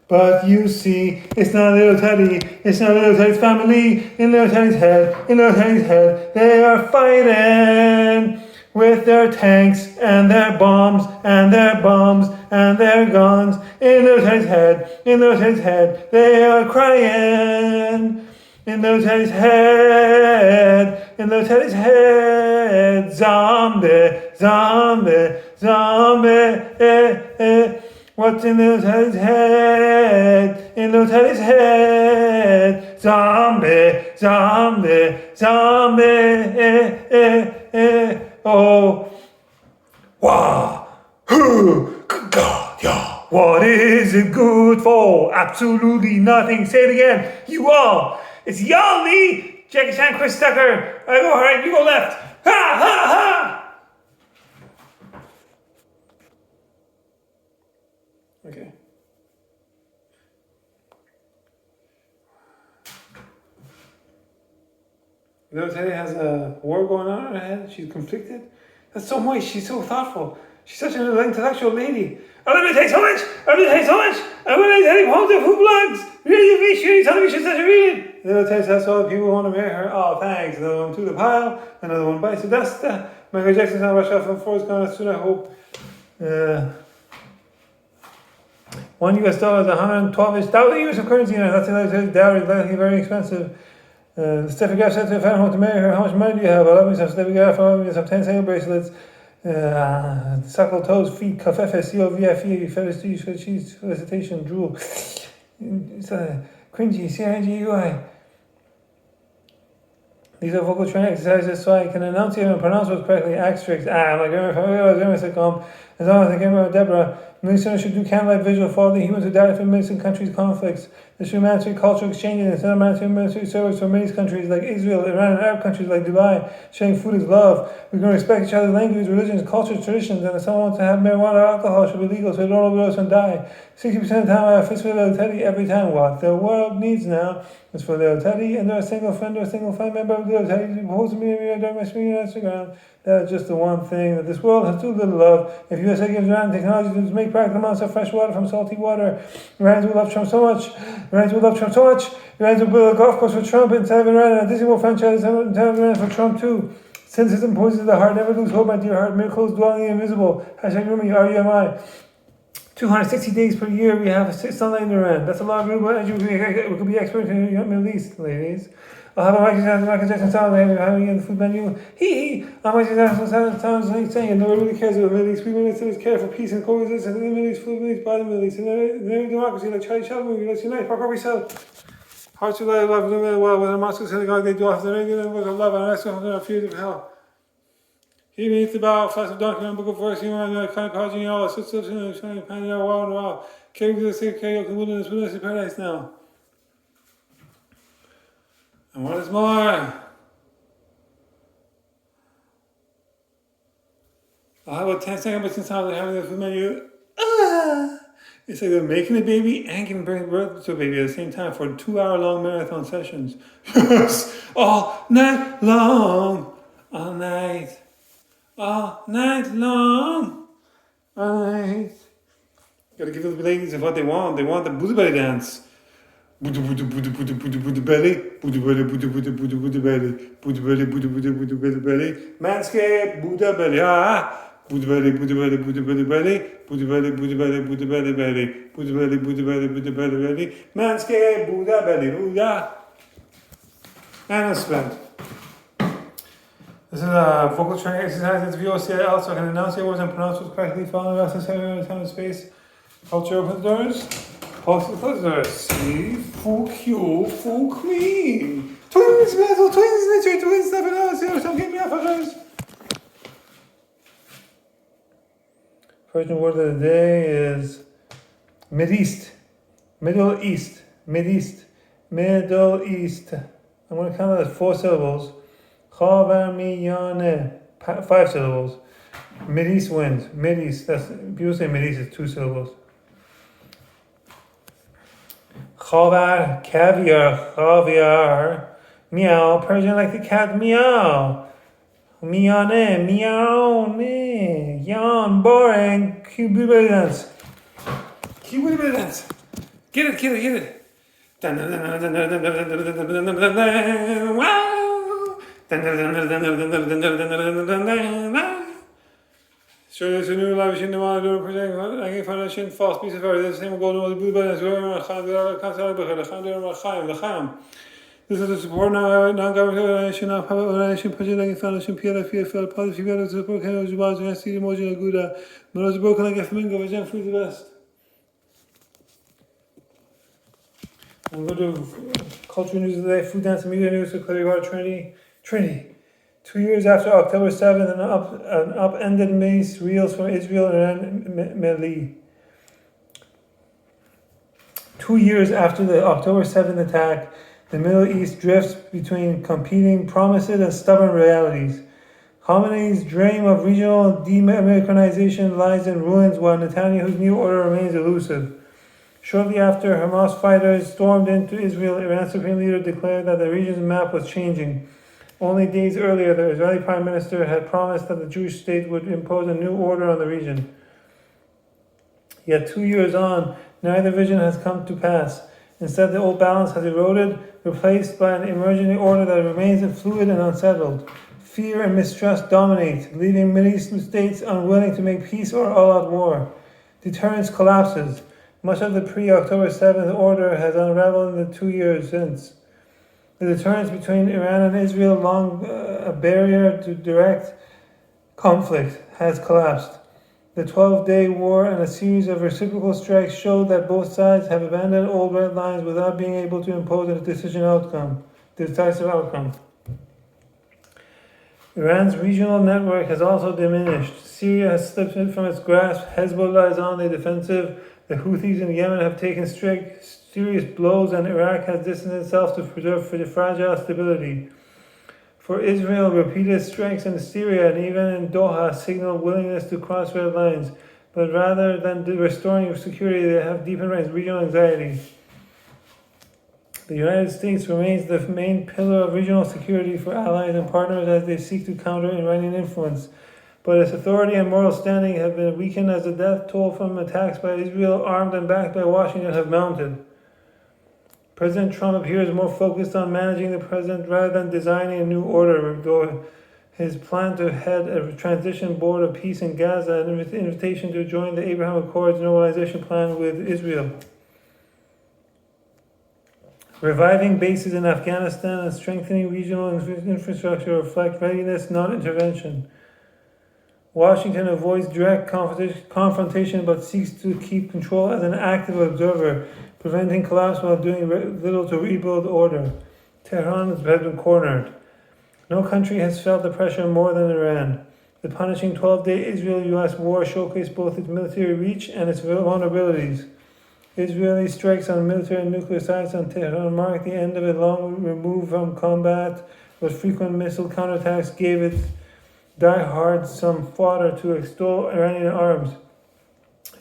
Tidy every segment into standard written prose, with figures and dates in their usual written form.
But you see, it's not little Teddy, it's not little Teddy's family. In little Teddy's head, they are fighting with their tanks and their bombs and their guns. In little Teddy's head, they are crying. In little Teddy's head, zombie, What's in little Teddy's head? In little Teddy's head, zombie. Oh, wow, good God, yeah. What is it good for? Absolutely nothing. Say it again. You all. It's y'all, Lee. Jackie Chan, Chris Tucker. I go right, you go left. Ha, ha, ha. Okay. Little Teddy has a war going on in her head. She's conflicted. That's so much. She's so thoughtful. She's such an intellectual lady. Oh, let me tell you so much. I'm going to tell you home to food blogs. Really, you telling me she's such a read. Little Teddy says all the people who want to marry her. Oh, thanks. Another one to the pile. Another one bites the dust. Michael Jackson's not rushed off from Forrest Gump. Soon I hope. $1 US, 112-ish thousand US of currency. That's a dowry. Likely very expensive. Steffi Graf said to her family, want to marry her. How much money do you have? I love me some Steffi Graf. I love me some 10 single bracelets. Suckle toes, feet, kafefe, C-O-V-F-E, felicitation, drool. It's cringy, C-I-N-G-U-I. These are vocal training exercises so I can enunciate and pronounce words correctly. Asterisk. I'm like, as long as I came with Deborah. Ministers should do candlelight vigil for all the humans who died from mixing countries' conflicts. This humanitarian cultural exchanges and humanitarian service for many countries like Israel, Iran, and Arab countries like Dubai. Sharing food is love. We can respect each other's language, religions, cultures, traditions, and if someone wants to have marijuana or alcohol, it should be legal so they don't overdose and die. 60% of the time I have fist with little Teddy every time. What the world needs now is for little Teddy and their single friend or single family member of little Teddy to post me during my screen on Instagram. That is just the one thing that this world has too little love. If USA gives Iran technology to make practical amounts of fresh water from salty water, Iranians will love Trump so much. Iranians will build a golf course for Trump instead of Iran and a Disney World franchise instead of Iran for Trump too. Cynicism poisons the heart. Never lose hope, my dear heart. Miracles dwell in the invisible. Hashtag Rumi, R-U-M-I. 260 days per year we have sunlight in Iran. That's a lot of renewable energy. We could be experts in the Middle East, ladies. I'll have a Michael Jackson sound having in the food menu. Michael Jackson sounds saying no one really cares about the Middle East. People need care for peace and coexistence in the Middle East, food, Middle East, by the Middle East. And every democracy like Charlie Chaplin movie, let's unite, fuck up yourself. Hearts who love, illuminate well, with a Moscow synagogue, they do after the book of love, and I ask them fears of hell. He meets the bow, flash of donkey, and book of verse, human, kind of college, all, sits up, shining, panning out, wow, and wow. Carry to the sacred karaoke, wilderness paradise now. And what is more? I'll have about 10 seconds between times having the food menu. It's like they're making a baby and giving birth to a baby at the same time for 2-hour-long marathon sessions. Yes, all night long, all night long, all night. Gotta give the ladies what they want. They want the booty belly dance. Booty belly, booty belly, booty belly, booty belly. Manscaped, booty belly, booty belly, booty belly, booty belly, booty belly, booty belly, booty belly, booty belly, booty belly, booty belly, Manscaped, booty belly, booty. And I'm spent. This is a vocal training exercise. It's VOCL, so I can enunciate words and pronounce words correctly, following the rest of the time and space. Culture opens doors. See, fuck you, fuck me. Twins, metal, twins, nature, twins, never know. Don't get me off of those. First word of the day is Mideast. Middle East. Mideast. Middle East. I'm going to count it as 4 syllables. Chavar miyane. 5 syllables. Mideast wins. Mideast. That's people say Mideast is 2 syllables. Chavar, caviar, meow, Persian like the cat, meow. Miyane, meow, ne, yawn, boring, cute booty belly dance. Cute booty belly dance. Get it, get it, get it. So there's a new live machine tomorrow doing project. I can find a machine false piece of art. This same golden was blue button. This is the support now non-government organization, non-public organization, project foundation, PLF, policy, support, can use bars, and see emoji, Aguda. But broken like a flamingo, vision, food the best. I'm going to culture news of the day, food, dance, and media news with Clary Trinity. 2 years after October 7th, an upended mace reels from Israel and Meli. 2 years after the October 7th attack, the Middle East drifts between competing promises and stubborn realities. Khamenei's dream of regional de-Americanization lies in ruins while Netanyahu's new order remains elusive. Shortly after Hamas fighters stormed into Israel, Iran's supreme leader declared that the region's map was changing. Only days earlier, the Israeli prime minister had promised that the Jewish state would impose a new order on the region. Yet 2 years on, neither vision has come to pass. Instead, the old balance has eroded, replaced by an emerging order that remains fluid and unsettled. Fear and mistrust dominate, leaving Middle states unwilling to make peace or all-out war. Deterrence collapses. Much of the pre-October 7th order has unraveled in the 2 years since. The deterrence between Iran and Israel, long a barrier to direct conflict, has collapsed. The 12-day war and a series of reciprocal strikes showed that both sides have abandoned old red lines without being able to impose a decisive outcome. Iran's regional network has also diminished. Syria has slipped from its grasp. Hezbollah is on the defensive. The Houthis in Yemen have taken serious blows, and Iraq has distanced itself to preserve fragile stability. For Israel, repeated strikes in Syria and even in Doha signal willingness to cross red lines, but rather than restoring security, they have deepened regional anxiety. The United States remains the main pillar of regional security for allies and partners as they seek to counter Iranian influence. But its authority and moral standing have been weakened as the death toll from attacks by Israel, armed and backed by Washington, have mounted. President Trump appears more focused on managing the present rather than designing a new order, though his plan to head a transition board of peace in Gaza and an invitation to join the Abraham Accords normalization plan with Israel. Reviving bases in Afghanistan and strengthening regional infrastructure reflect readiness, not intervention. Washington avoids direct confrontation but seeks to keep control as an active observer, preventing collapse while doing little to rebuild order. Tehran has been cornered. No country has felt the pressure more than Iran. The punishing 12-day Israel-US war showcased both its military reach and its vulnerabilities. Israeli strikes on military and nuclear sites on Tehran marked the end of a long remove from combat, but frequent missile counterattacks gave it diehards some fodder to extol Iranian arms.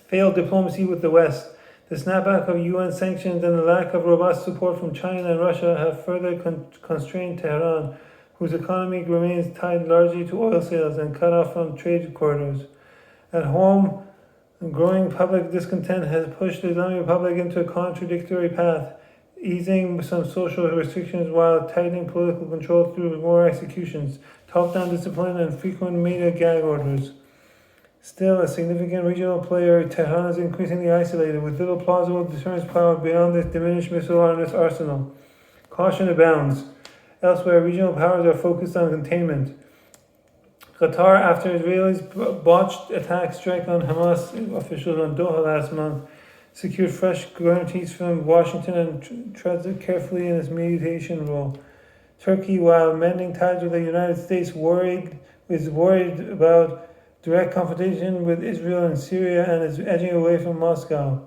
Failed diplomacy with the West. The snapback of UN sanctions and the lack of robust support from China and Russia have further constrained Tehran, whose economy remains tied largely to oil sales and cut off from trade corridors. At home, growing public discontent has pushed the Islamic Republic into a contradictory path, easing some social restrictions while tightening political control through more executions, top-down discipline, and frequent media gag orders. Still, a significant regional player, Tehran is increasingly isolated, with little plausible deterrence power beyond its diminished missile arsenal. Caution abounds. Elsewhere, regional powers are focused on containment. Qatar, after Israelis botched attack strike on Hamas officials on Doha last month, secured fresh guarantees from Washington and treads carefully in its mediation role. Turkey, while mending ties with the United States, is worried about direct confrontation with Israel and Syria and is edging away from Moscow.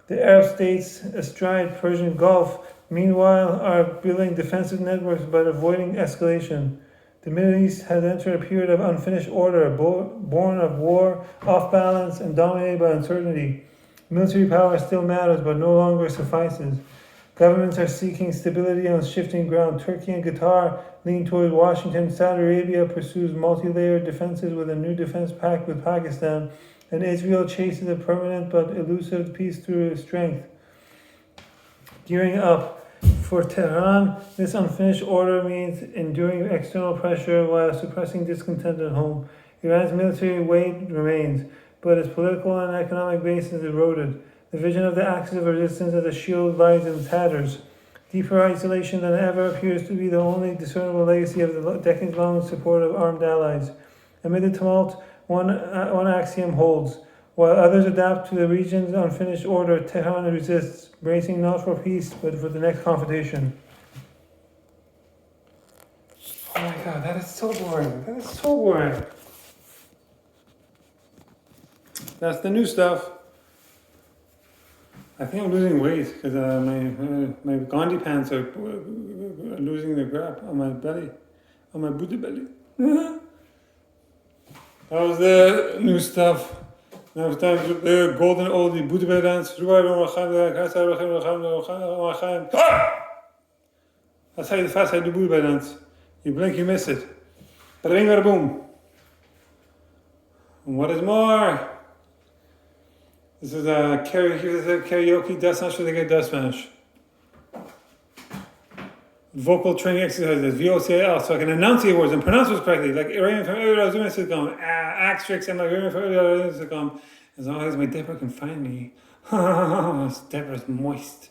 The Arab states astride Persian Gulf, meanwhile, are building defensive networks but avoiding escalation. The Middle East has entered a period of unfinished order, born of war, off balance, and dominated by uncertainty. Military power still matters, but no longer suffices. Governments are seeking stability on shifting ground. Turkey and Qatar lean toward Washington. Saudi Arabia pursues multi-layered defenses with a new defense pact with Pakistan. And Israel chases a permanent but elusive peace through strength. gearing up. For Tehran, this unfinished order means enduring external pressure while suppressing discontent at home. Iran's military weight remains, but its political and economic base is eroded. The vision of the axis of resistance as a shield lies in tatters. Deeper isolation than ever appears to be the only discernible legacy of the decades-long support of armed allies. Amid the tumult, one axiom holds. While others adapt to the region's unfinished order, Tehran resists, bracing not for peace, but for the next confrontation. Oh my god, that is so boring. That is so boring. That's the new stuff. I think I'm losing weight because my Gandhi pants are losing their grip on my belly, on my Buddha belly. That was the new stuff. Now it's time for the golden oldie Buddha belly dance. That's how fast I do Buddha belly dance. You blink, you miss it. Bada bing, bada boom. And what is more? This is a karaoke dust smash with a good dust smash. Vocal training exercises, VOCAL, so I can enunciate words and pronounce words correctly, like Iranian from Axtrix and like Iranian from as long as my Deborah can find me. Deborah's moist.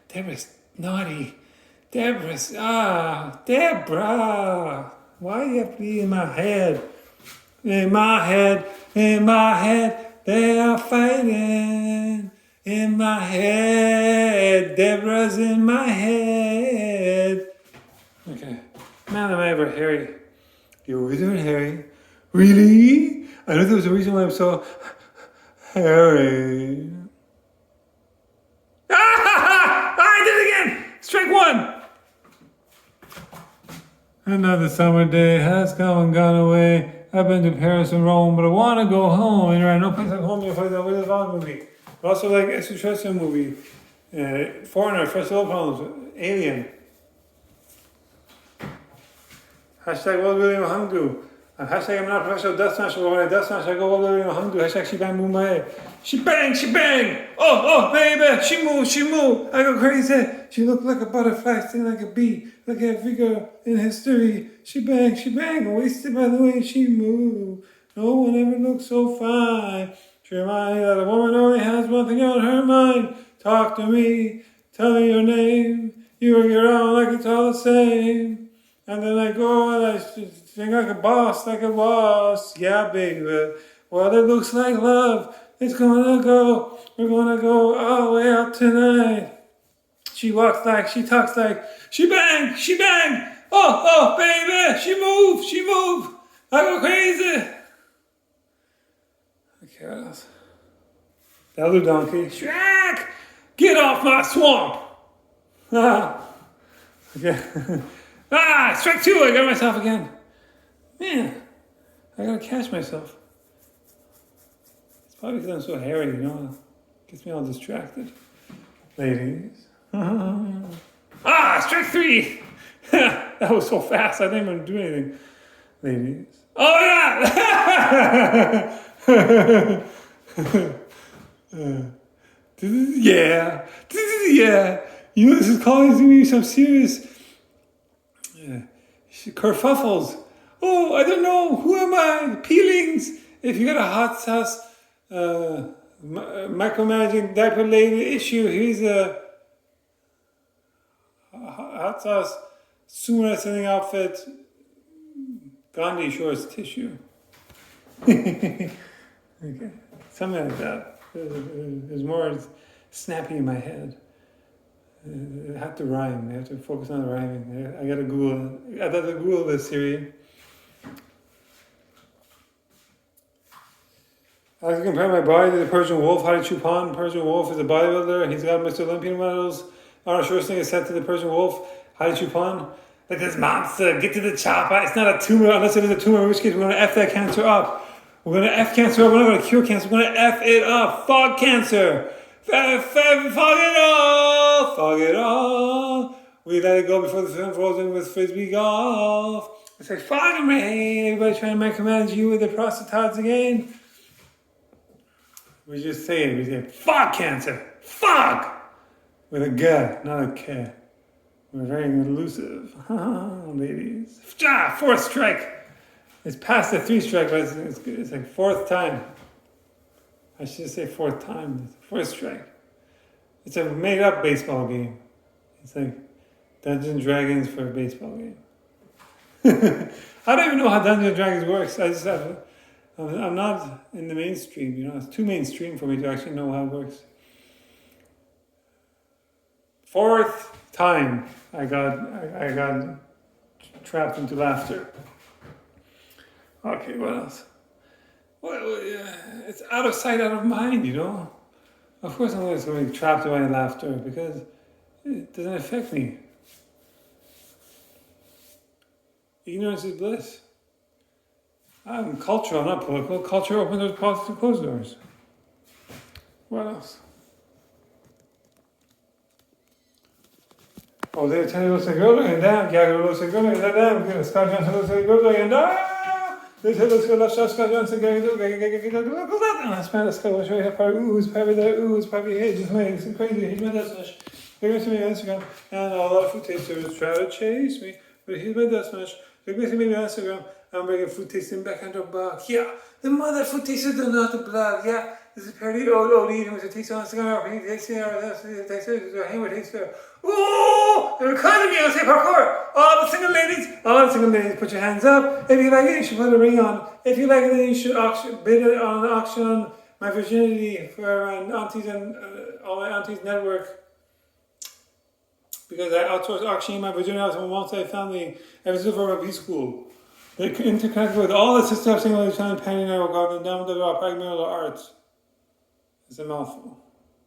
Deborah's naughty. Deborah. Why do you have to be in my head? In my head. They are fighting in my head. Deborah's in my head. Okay. Man, am I ever hairy? You're always doing hairy. Really? I know there was a reason why I'm so hairy. I did it again! Strike one! Another summer day has come and gone away. I've been to Paris and Rome, but I want to go home. And there no place like home. You'll find that with a Vaughn movie. But also like extraterrestrial movie, Foreigner, First World Problems, Alien. Hashtag World William Hangdu. Hashtag I'm not a professional dust smasher, but when I dust smash, I go World William Hangdu. Hashtag she bang boom my head. She bang. Oh, baby, she move. I go crazy. She look like a butterfly, sting like a bee, like every girl in history. She bang, wasted by the way she move. No one ever looked so fine. She reminds me that a woman only has one thing on her mind. Talk to me, tell me your name. You work around like it's all the same. And then I go and I sing like a boss. Yeah, baby. Well, it looks like love. We're gonna go all the way out tonight. She walks like, she talks like, she bang. Oh, baby, she move. I go crazy. Okay, what else? That little donkey. Shrek, get off my swamp. Okay. Strike two, I got myself again. Man, I gotta catch myself. It's probably because I'm so hairy, you know. It gets me all distracted. Ladies. Strike three! That was so fast, I didn't even do anything. Ladies. Oh, yeah! Yeah! You know, this is causing me some serious kerfuffles. Oh, I don't know. Who am I? Peelings. If you got a hot sauce micromanaging diaper lady issue, here's a hot sauce sumo wrestling outfit, Gandhi shorts tissue. Okay, something like that. There's more snappy in my head. I have to rhyme. I have to focus on the rhyming. I gotta Google it. I have to Google this, Siri. I like to compare my body to the Persian wolf. Hadi Chupan. Persian wolf is a bodybuilder. He's got Mr. Olympian medals. Arnold Schwarzenegger is sent to the Persian wolf. Hadi Chupan. Like this monster. Get to the chopper. It's not a tumor unless it is a tumor, in which case we're going to F that cancer up. We're going to F cancer up. We're not going to cure cancer. We're going to F it up. Fog cancer. Fog it all. We let it go before the film rolls in with frisbee golf. It's like fog and rain. Everybody trying to micromanage you with their prostatods again. We just say it. We say, fog cancer. Fog. with a G, not a K. We're very elusive, ladies. Fourth strike. It's past the 3 strike, but it's like 4th time. I should say 4th time. 4th strike. It's a made-up baseball game. It's like Dungeons and Dragons for a baseball game. I don't even know how Dungeons and Dragons works. I'm not in the mainstream. It's too mainstream for me to actually know how it works. 4th time I got trapped into laughter. Okay, what else? Well, it's out of sight, out of mind, Of course I'm always going to be trapped by laughter because it doesn't affect me. Ignorance is bliss. I'm cultural, not political. Culture opens doors, politics close doors. What else? Oh, they tell you looks like a girl and down. Gagger looks like a girl and down. Scott Johnson looks like a girl and down. They say looks like left shot. Scott Johnson goes that. And I smell the skull. Show you how far. It's probably there. It's probably here. Just made it's crazy. He's my dust mash. They're going to me on Instagram, and a lot of food tasters try to chase me, but he's my dust mash. They're going to me on Instagram. I'm bringing food tasting back on the blog. Yeah, the mother food tasters do not the blog. Yeah, this is parody old eating with a taster on Instagram. He tasting or hang with taster. Ooh, they're recording me on say parkour. All the single ladies, put your hands up. If you like it, you should put a ring on. If you like it, then you should bid it on an auction. My virginity for aunties and all my aunties network. Because I outsourced auctioning my virginity to a multi-family ever since for my B-school. They interconnected with all the systems, single Italian penny narrow garden, down the pragmatic arts. It's a mouthful.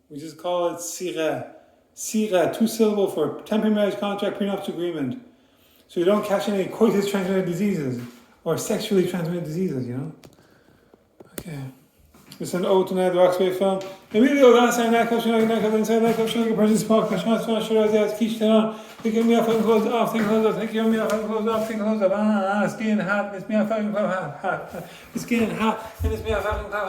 We just call it sire. Sire, 2 syllables for temporary marriage contract, prenuptial agreement. So you don't catch any coitus transmitted diseases or sexually transmitted diseases, Okay. It's an ode to the Roxbury film. Immediately, last night, I inside like showing a person's spark. I keep on. They give me off and close off, thing close off. They give me off and close off, thing close off. It's getting hot. It's me off and close hot. It's getting hot. And it's me off and close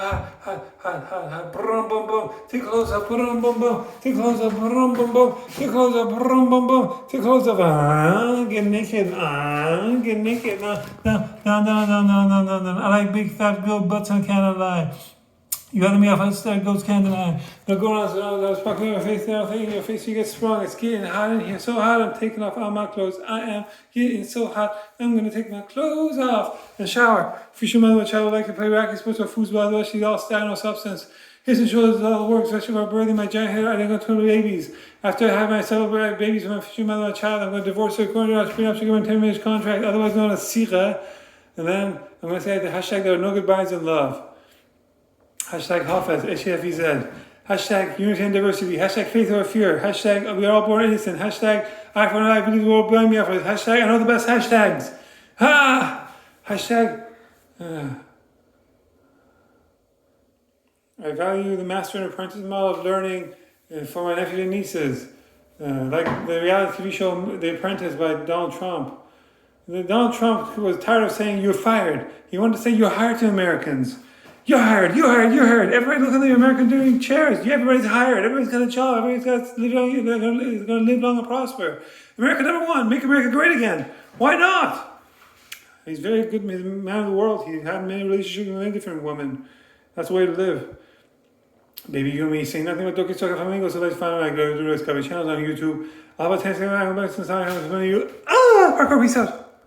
hot. Brum, bum, bum. Take close up. Brum, bum, bum. Take close up. Brum, bum, bum. Take close up. Brum, bum, bum. Take close up. Get naked. Get naked. No. I like big fat goat butts and cannot lie. You got me off outside, goats can't deny. Now go on, I was fucking your face there, I'm thinking your face, you get strong. It's getting hot in here, so hot, I'm taking off all my clothes. I am getting so hot, I'm gonna take my clothes off and shower. Future mother child would like to play racket sports or foosball, though she's all style, no substance. Here's and shoulders all the work, especially for birthing my giant head. I think I'm 2 babies. After I have my several babies with my future mother and child, I'm going to divorce her according to our prenup to give her a 10-minute contract, otherwise known as Sira. And then I'm going to say the hashtag there are no goodbyes in love. Hashtag Hafez, HFEZ. Hashtag unity and diversity. Hashtag faith or fear. Hashtag we are all born innocent. Hashtag eye for an eye, believe the world blind me off. Hashtag I know the best hashtags. Hashtag I value the master and apprentice model of learning for my nephews and nieces. Like the reality TV show The Apprentice by Donald Trump. Donald Trump was tired of saying you're fired. He wanted to say you're hired to Americans. You're hired. Everybody look at the American doing chairs. Yeah, everybody's hired. Everybody's got a job. Everybody's got to live long, is going to live long and prosper. America #1, make America great again. Why not? He's very good. He's a man of the world. He had many relationships with many different women. That's the way to live. Baby Yumi saying nothing but Doki Soka Flamingos. So let's find out. Go to discovery channels on YouTube. All about 10 seconds. I'm going to you. Parkour, peace out.